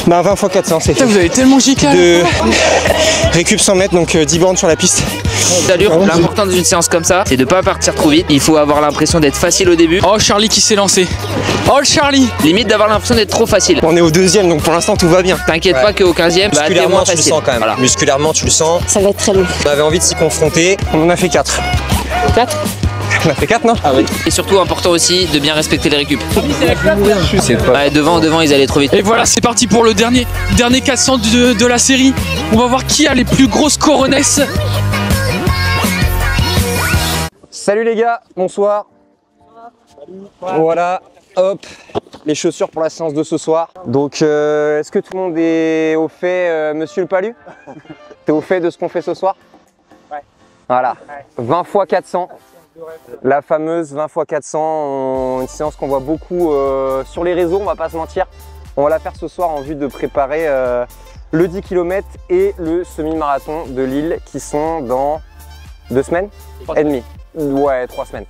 Bah 20 x 400 c'est fait. Vous avez tellement giga de récup 100 mètres, donc 10 bornes sur la piste. L'important dans une séance comme ça, c'est de pas partir trop vite. Il faut avoir l'impression d'être facile au début. Oh Charlie qui s'est lancé. Oh Charlie. Limite d'avoir l'impression d'être trop facile. On est au deuxième, donc pour l'instant tout va bien. T'inquiète pas qu'au 15e, bah, t'es moins tu le facile. sens quand même. Voilà. Musculairement tu le sens. Ça va être très long. On avait envie de s'y confronter. On en a fait 4. 4. On a fait 4 non? Ah oui. Et surtout important aussi de bien respecter les récup. Ouais, devant ils allaient trop vite. Et voilà, c'est parti pour le dernier 400 de la série. On va voir qui a les plus grosses coronesses. Salut les gars, bonsoir. Voilà, hop, les chaussures pour la séance de ce soir. Donc est-ce que tout le monde est au fait, monsieur le Palu? T'es au fait de ce qu'on fait ce soir? Ouais. Voilà, 20 x 400. La fameuse 20 x 400, une séance qu'on voit beaucoup sur les réseaux, on va pas se mentir. On va la faire ce soir en vue de préparer le 10 km et le semi-marathon de Lille qui sont dans 2 semaines et demie. Ouais, 3 semaines.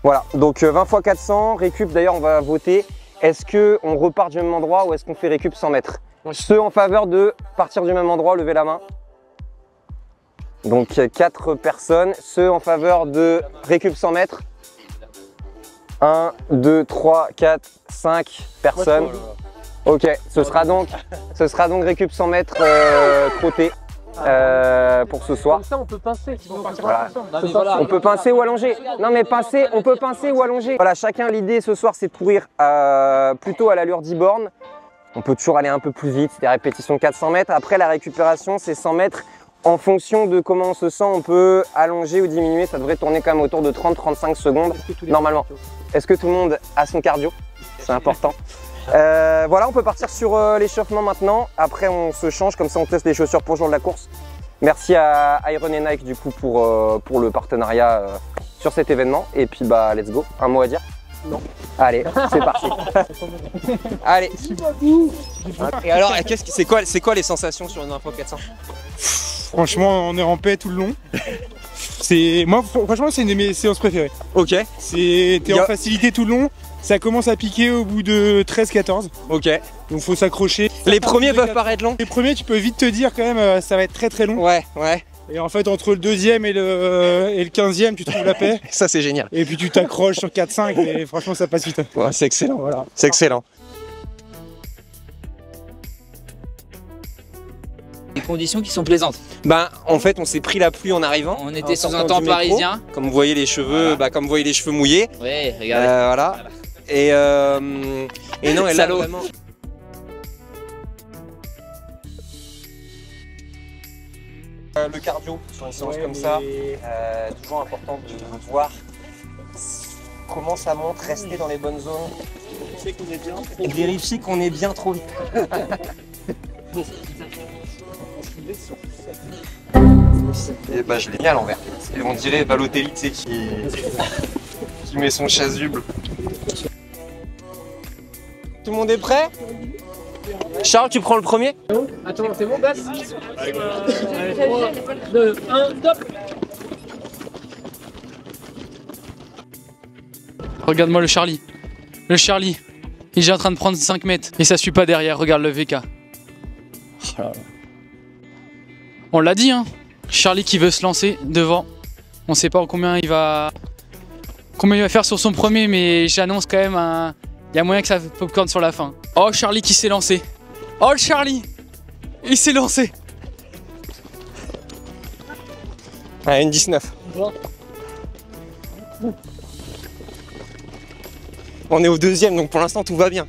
Voilà, donc 20 x 400, récup d'ailleurs on va voter. Est-ce qu'on repart du même endroit ou est-ce qu'on fait récup 100 mètres? Ceux en faveur de partir du même endroit, levez la main. Donc 4 personnes. Ceux en faveur de récup 100 mètres. 1, 2, 3, 4, 5 personnes. Ok, ce sera donc récup 100 mètres trotté pour ce soir. Comme ça, on peut pincer. Voilà. On peut pincer ou allonger. Non mais pincer, on peut pincer ou allonger. Voilà, chacun l'idée ce soir c'est de courir plutôt à l'allure 10 bornes. On peut toujours aller un peu plus vite, c'est des répétitions de 400 mètres. Après la récupération c'est 100 mètres. En fonction de comment on se sent, on peut allonger ou diminuer. Ça devrait tourner quand même autour de 30-35 secondes normalement. Est-ce que tout le monde a son cardio? C'est important. Voilà, on peut partir sur l'échauffement maintenant. Après, on se change, comme ça on teste les chaussures pour le jour de la course. Merci à Iron et Nike du coup pour le partenariat sur cet événement. Et puis bah let's go. Un mot à dire? Non. Allez, c'est parti. Allez. Et alors, c'est quoi les sensations sur une 20 x 400? Franchement, on est en paix tout le long. Moi, franchement, c'est une de mes séances préférées. Ok. T'es en facilité tout le long. Ça commence à piquer au bout de 13-14. Ok. Donc faut s'accrocher. Les premiers peuvent paraître longs. Les premiers, tu peux vite te dire quand même, ça va être très long. Ouais, ouais. Et en fait, entre le deuxième et le 15e, tu trouves la paix. Ça, c'est génial. Et puis tu t'accroches sur 4-5 et franchement, ça passe vite. Ouais, c'est excellent. Voilà. C'est excellent. Des conditions qui sont plaisantes. Ben, en fait, on s'est pris la pluie en arrivant. On était sous un temps parisien. Comme vous voyez les cheveux, voilà. Comme vous voyez les cheveux mouillés. Ouais, regardez. Voilà. Et non, et là, vraiment... Le cardio sur une séance comme ça, toujours important de voir comment ça monte, rester dans les bonnes zones. Et vérifier qu'on est bien trop vite. Et bah je l'ai mis à l'envers. On dirait Balotelli, tu sais, qui met son chasuble. Tout le monde est prêt? Charles, tu prends le premier? Attends, c'est bon, Bas? 3, 2, 1, top! Regarde-moi le Charlie. Le Charlie. Il est déjà en train de prendre 5 mètres. Et ça suit pas derrière. Regarde le VK. Oh là là. On l'a dit, hein. Charlie qui veut se lancer devant. On sait pas combien il va faire sur son premier, mais j'annonce quand même il y a moyen que ça popcorn sur la fin. Oh, Charlie qui s'est lancé. Oh, le Charlie. Il s'est lancé. Ouais, une 19. On est au deuxième, donc pour l'instant tout va bien.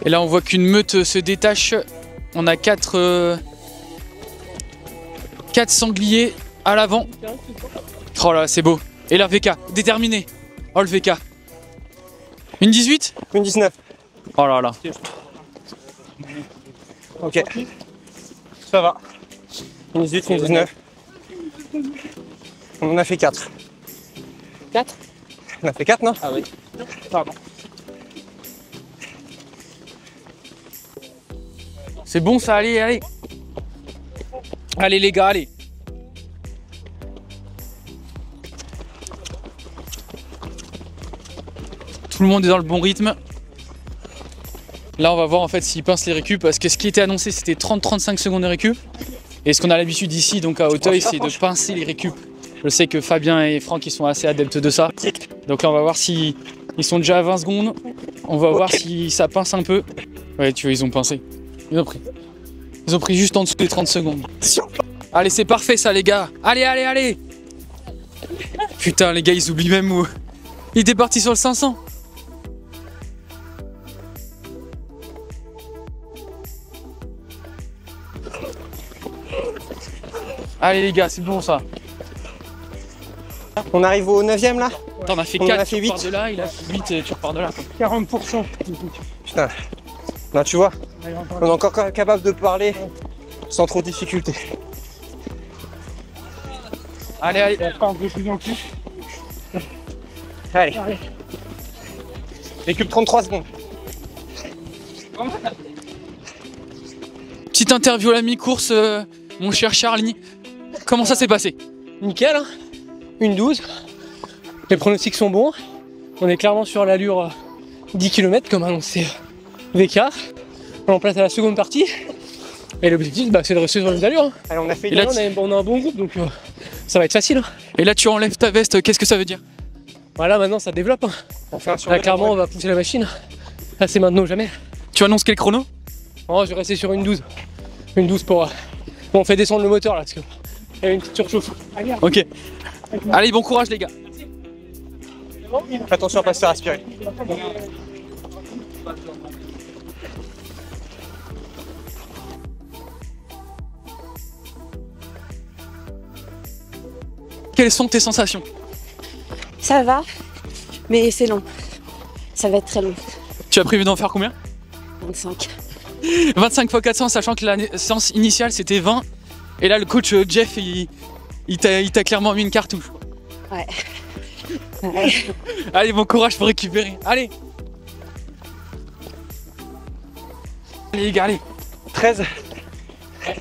Et là on voit qu'une meute se détache. On a 4 sangliers à l'avant. Oh là, c'est beau. Et là, VK, déterminé. Oh le VK. Une 18? Une 19. Oh là là. Ok. Ça va. Une 18, une 19. On en a fait 4. 4? On a fait 4, non? Ah oui. Pardon. C'est bon ça, allez, allez. Allez les gars, allez. Tout le monde est dans le bon rythme. Là on va voir en fait s'ils pincent les récup parce que ce qui était annoncé c'était 30-35 secondes de récup. Et ce qu'on a l'habitude ici donc à Hauteuil c'est de pincer les récup. Je sais que Fabien et Franck ils sont assez adeptes de ça. Donc là on va voir si ils sont déjà à 20 secondes. On va voir si ça pince un peu. Ouais tu vois ils ont pincé. Ils ont pris juste en dessous des 30 secondes. Allez c'est parfait ça les gars. Allez allez allez. Putain les gars ils oublient même où. Il était parti sur le 500. Allez les gars, c'est bon ça. On arrive au 9ème là. T'en as fait on 4, a fait tu 8. repars de là, il a fait 8 et tu repars de là. 40%. Putain. Là tu vois, on est encore capable de parler sans trop de difficulté. Allez, allez. On parle de plus en plus. Allez. Récup 33 secondes. Petite interview à la mi-course, mon cher Charlie. Comment ça s'est passé? Nickel, hein, une 12. Les pronostics sont bons. On est clairement sur l'allure 10 km comme annoncé VK. On place à la seconde partie. Et l'objectif c'est de rester sur les allures. Hein. Allez, on a fait Et là, on a un bon groupe donc ça va être facile. Hein. Et là tu enlèves ta veste, qu'est-ce que ça veut dire? Voilà, maintenant ça développe. Hein. On fait un Là, clairement on va pousser la machine. Là c'est maintenant ou jamais. Tu annonces quel chrono? Oh, je vais rester sur une 12. Une 12 pour... Bon, on fait descendre le moteur là parce qu'il y a une petite surchauffe. Ok. Allez, bon courage les gars. Attention à pas se faire aspirer. Quelles sont tes sensations? Ça va, mais c'est long. Ça va être très long. Tu as prévu d'en faire combien? 25. 25 x 400, sachant que la séance initiale c'était 20. Et là le coach Jeff il t'a clairement mis une cartouche. Ouais. Ouais. Allez, bon courage pour récupérer. Allez. Allez les gars, allez. 13.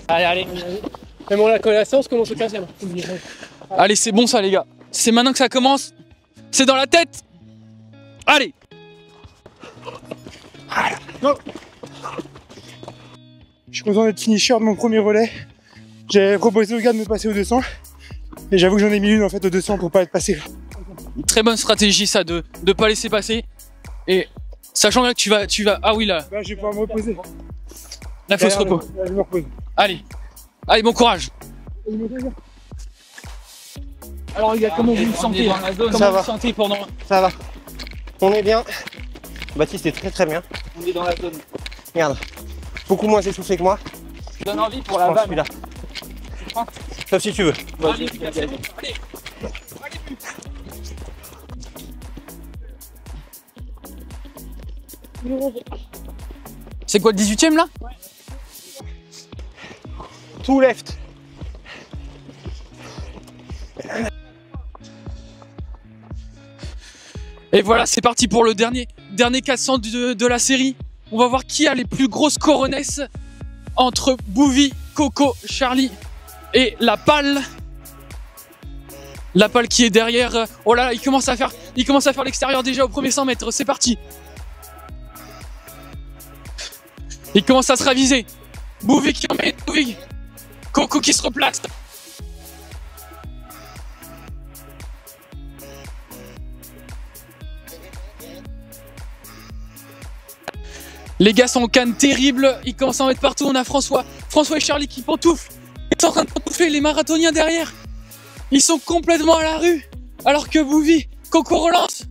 Allez, allez. Mais bon, la séance commence au 15ème. Allez, c'est bon ça les gars. C'est maintenant que ça commence. C'est dans la tête. Allez. Non. Je suis content d'être finisher de mon premier relais. J'ai proposé au gars de me passer au 200. Et j'avoue que j'en ai mis une en fait au 200 pour pas être passé. Très bonne stratégie ça de pas laisser passer. Et sachant là que tu vas. Ah oui là. Là je vais pouvoir me reposer. Là faut se repos. Là, je me repose. Allez. Allez, bon courage. Alors les gars, comment vous vous sentez? Comment Ça vous va. vous sentez pendant... Ça va. On est bien. Baptiste est très très bien. On est dans la zone. Regarde. Beaucoup moins essoufflé que moi. Ça donne envie pour Je la prends vanne. celui-là. Sauf si tu veux. Allez, allez. C'est quoi le 18ème là? Tout left. Et voilà, c'est parti pour le dernier 400 de la série. On va voir qui a les plus grosses coronesses entre Bouvy, Coco, Charlie et la Palle. La Palle qui est derrière. Oh là là, il commence à faire l'extérieur déjà au premier 100 mètres. C'est parti. Il commence à se raviser. Bouvy qui en met, Bouvy. Coco qui se replace. Les gars sont en canne terrible, ils commencent à en mettre partout. On a François et Charlie qui pantouflent. Ils sont en train de pantoufler les marathoniens derrière. Ils sont complètement à la rue. Alors que Bouvy, Coco relance.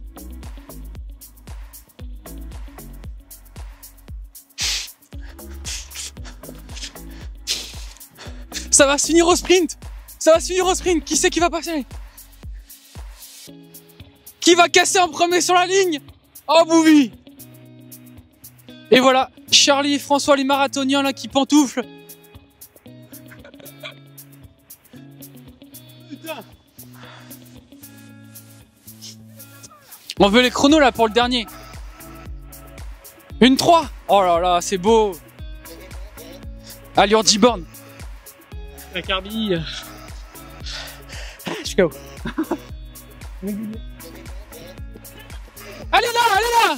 Ça va se finir au sprint. Ça va se finir au sprint. Qui c'est qui va passer? Qui va casser en premier sur la ligne? Oh Bouvy. Et voilà, Charlie et François, les marathoniens là qui pantouflent. On veut les chronos là pour le dernier. Une 3. Oh là là, c'est beau. Allure 10 bornes. La Carby. Je suis KO. Allez là.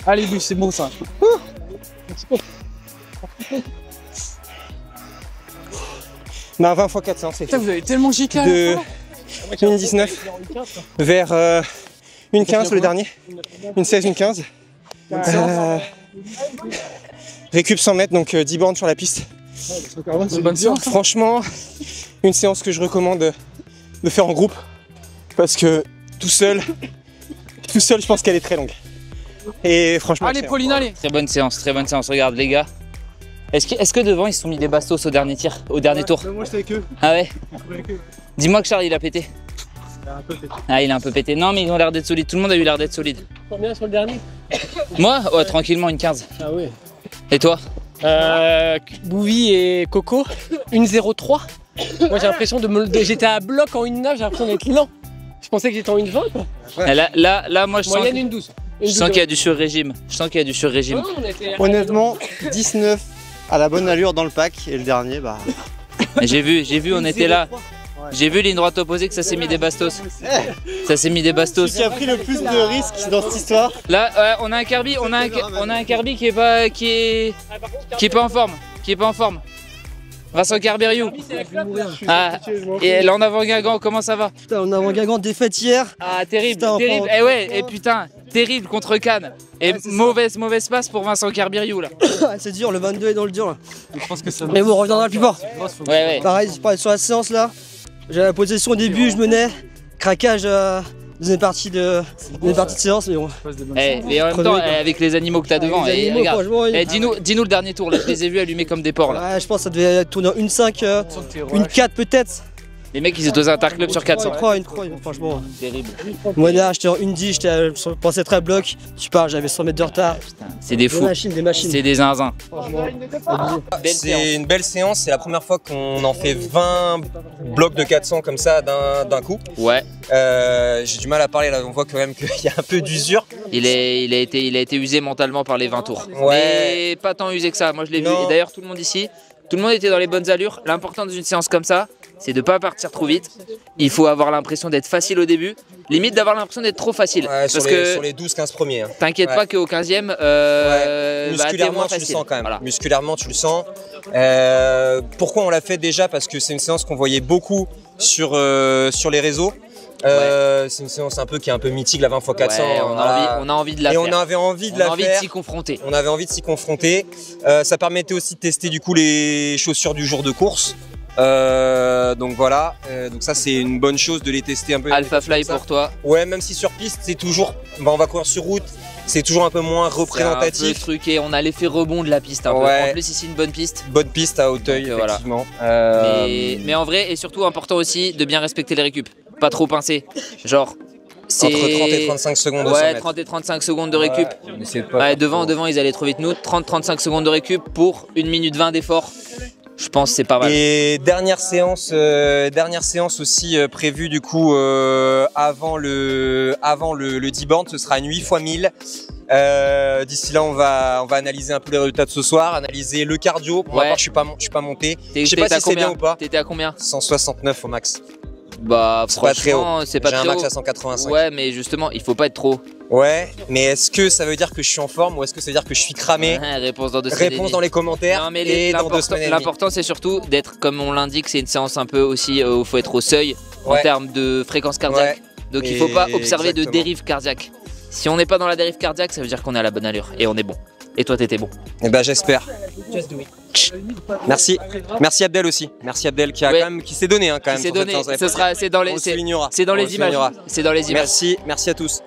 Allez, Gus, c'est bon ça. Non, 20 x 400, c'est Putain, vous avez tellement giclé de 2019 vers une 15 le dernier. Une 16, une 15. Récup 100 mètres, donc 10 bornes sur la piste. C'est une bonne séance. Franchement, une séance que je recommande de faire en groupe. Parce que tout seul, je pense qu'elle est très longue. Et franchement, Allez, Pauline, allez. Très bonne séance, regarde les gars. Est-ce que devant ils se sont mis des bastos au dernier tir, au dernier tour? Moi j'étais avec eux. Ah ouais? Dis-moi que Charles il a pété. Ah, il a un peu pété. Non, mais ils ont l'air d'être solides. Tout le monde a eu l'air d'être solide. Combien sur le dernier? Moi? Ouais, tranquillement, une 15. Ah ouais. Et toi? Bouvi et Coco, une 0,3. Moi j'ai l'impression j'étais à bloc en une 9, j'ai l'impression d'être lent. Je pensais que j'étais en une 20 quoi. Là, moi je sens. Moyenne une 12. Je sens qu'il y a du sur-régime. Honnêtement, 19 à la bonne allure dans le pack et le dernier, bah. J'ai vu, on était là. J'ai vu ligne droite opposée que ça s'est mis des bastos. Ça s'est mis des bastos. Qui a pris le plus de risques dans cette histoire? Là, on a un Carby, on a un Carby qui est pas en forme. Vincent Carberiou. Ah, et là en avant Guingamp, comment ça va? Putain, en avant Guingamp, défaite hier. Ah, terrible, putain, terrible. Et ouais, et putain, terrible contre Cannes. Et mauvaise passe pour Vincent Carberiou là. C'est dur, le 22 est dans le dur là. Je pense que ça Mais bon, on reviendra plus fort. Ouais. Pareil, sur la séance là, j'avais la possession au début, je menais. Craquage deuxième partie de séance, mais bon. Et en même temps, avec les animaux que t'as devant, les animaux, regarde. franchement, Dis-nous le dernier tour, là, je les ai vus allumer comme des porcs là. Ouais, je pense que ça devait tourner en une 5, une 4 peut-être. Les mecs ils étaient aux interclubs sur 400. Une 3, franchement. Terrible. Moi là, j'étais en une 10, je pensais très bloc. Tu parles, j'avais 100 mètres de retard. C'est des fous. Des machines. C'est des zinzins. C'est une belle séance, c'est la première fois qu'on en fait 20 blocs de 400 comme ça d'un coup. Ouais. J'ai du mal à parler là, on voit quand même qu'il y a un peu d'usure. Il a été usé mentalement par les 20 tours. Ouais. Mais pas tant usé que ça, moi je l'ai vu. Et d'ailleurs tout le monde ici, tout le monde était dans les bonnes allures. L'important dans une séance comme ça, c'est de pas partir trop vite. Il faut avoir l'impression d'être facile au début. Limite d'avoir l'impression d'être trop facile. Ouais, parce que sur les 12-15 premiers. Hein. T'inquiète pas qu'au 15e, musculairement tu le sens quand même. Voilà. Musculairement tu le sens. Pourquoi on l'a fait déjà? Parce que c'est une séance qu'on voyait beaucoup sur les réseaux. C'est une séance un peu qui est un peu mythique, la 20 x 400. Ouais, on a envie de la faire. Et on avait envie de la faire. On a envie de s'y confronter. On avait envie de s'y confronter. Ça permettait aussi de tester du coup les chaussures du jour de course. Donc voilà, donc ça c'est une bonne chose de les tester un peu. Alpha Fly pour toi. Ouais, même si sur piste c'est toujours, on va courir sur route, c'est toujours un peu moins représentatif. C'est un peu truqué, on a l'effet rebond de la piste un peu. En plus ici une bonne piste. Bonne piste à Hauteuil, effectivement. Mais en vrai, et surtout important aussi de bien respecter les récup. Pas trop pincer. Genre entre 30 et 35 secondes. Ouais, 30 et 35 secondes de récup. Devant ils allaient trop vite. Nous, 30-35 secondes de récup pour 1 minute 20 d'effort. Je pense que c'est pas mal. Et dernière séance aussi prévue du coup avant le 10 bornes, ce sera une 8 x 1000. D'ici là on va analyser un peu les résultats de ce soir, analyser le cardio. Pour ma part, je suis pas monté. Je sais pas si c'est bien ou pas. T'étais à combien? 169 au max. Bah franchement, c'est pas très haut. J'ai un max à 185. Ouais, mais justement, il faut pas être trop. Ouais, mais est-ce que ça veut dire que je suis en forme ou est-ce que ça veut dire que je suis cramé? Réponse dans 2 semaines. Réponse dans les commentaires. Non, mais l'important c'est surtout d'être, comme on l'indique, c'est une séance un peu aussi où il faut être au seuil en termes de fréquence cardiaque. Donc il faut pas observer de dérive cardiaque. Si on n'est pas dans la dérive cardiaque, ça veut dire qu'on est à la bonne allure et on est bon. Et toi t'étais bon. Eh ben j'espère. Merci. Merci Abdel aussi. Merci Abdel qui a quand même, qui s'est donné quand même. C'est dans les images. C'est dans les images. Merci à tous.